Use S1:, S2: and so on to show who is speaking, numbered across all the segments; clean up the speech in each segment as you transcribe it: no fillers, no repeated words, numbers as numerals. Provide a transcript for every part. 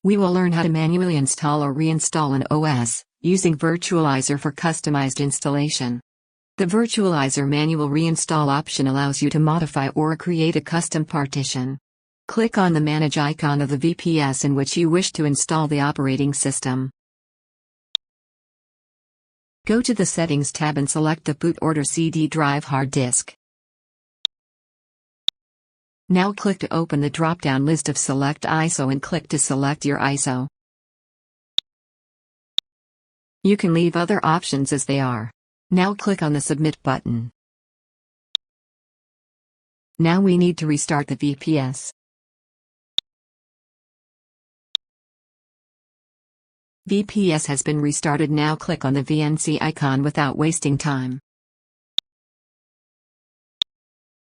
S1: We will learn how to manually install or reinstall an OS, using Virtualizor for customized installation. The Virtualizor manual reinstall option allows you to modify or create a custom partition. Click on the Manage icon of the VPS in which you wish to install the operating system. Go to the Settings tab and select the boot order CD drive hard disk. Now click to open the drop-down list of Select ISO and click to select your ISO. You can leave other options as they are. Now click on the Submit button. Now we need to restart the VPS. VPS has been restarted. Now click on the VNC icon without wasting time.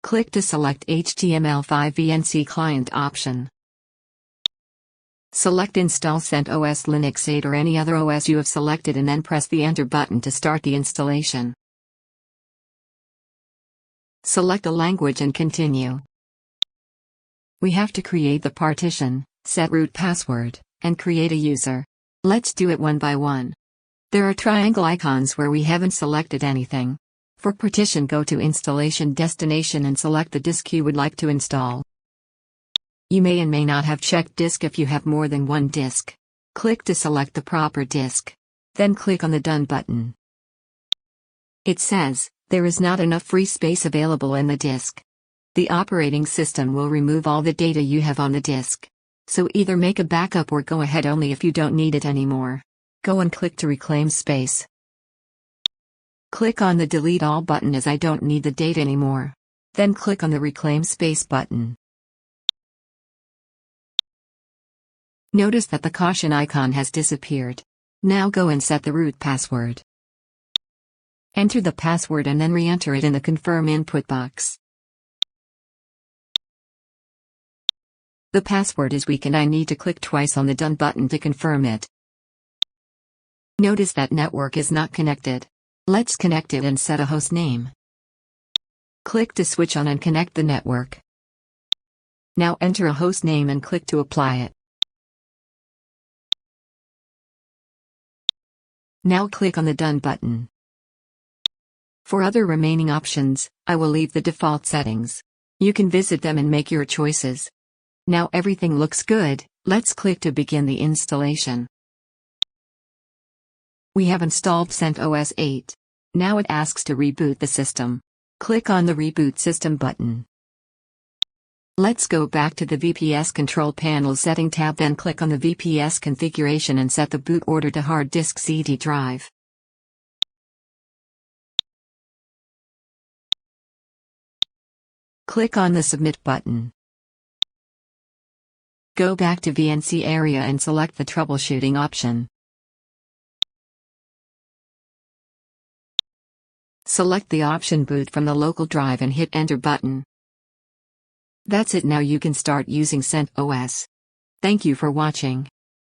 S1: Click to select HTML5 VNC client option. Select Install CentOS Linux 8 or any other OS you have selected and then press the Enter button to start the installation. Select a language and continue. We have to create the partition, set root password, and create a user. Let's do it one by one. There are triangle icons where we haven't selected anything. For partition, go to Installation Destination and select the disk you would like to install. You may and may not have checked disk if you have more than one disk. Click to select the proper disk. Then click on the Done button. It says, there is not enough free space available in the disk. The operating system will remove all the data you have on the disk. So either make a backup or go ahead only if you don't need it anymore. Go and click to reclaim space. Click on the Delete All button as I don't need the data anymore. Then click on the Reclaim Space button. Notice that the caution icon has disappeared. Now go and set the root password. Enter the password and then re-enter it in the Confirm input box. The password is weak and I need to click twice on the Done button to confirm it. Notice that network is not connected. Let's connect it and set a host name. Click to switch on and connect the network. Now enter a host name and click to apply it. Now click on the Done button. For other remaining options, I will leave the default settings. You can visit them and make your choices. Now everything looks good, let's click to begin the installation. We have installed CentOS 8. Now it asks to reboot the system. Click on the Reboot System button. Let's go back to the VPS Control Panel Setting tab, then click on the VPS configuration and set the boot order to hard disk CD drive. Click on the Submit button. Go back to VNC area and select the troubleshooting option. Select the option Boot from the local drive and hit Enter button. That's it. Now you can start using CentOS. Thank you for watching.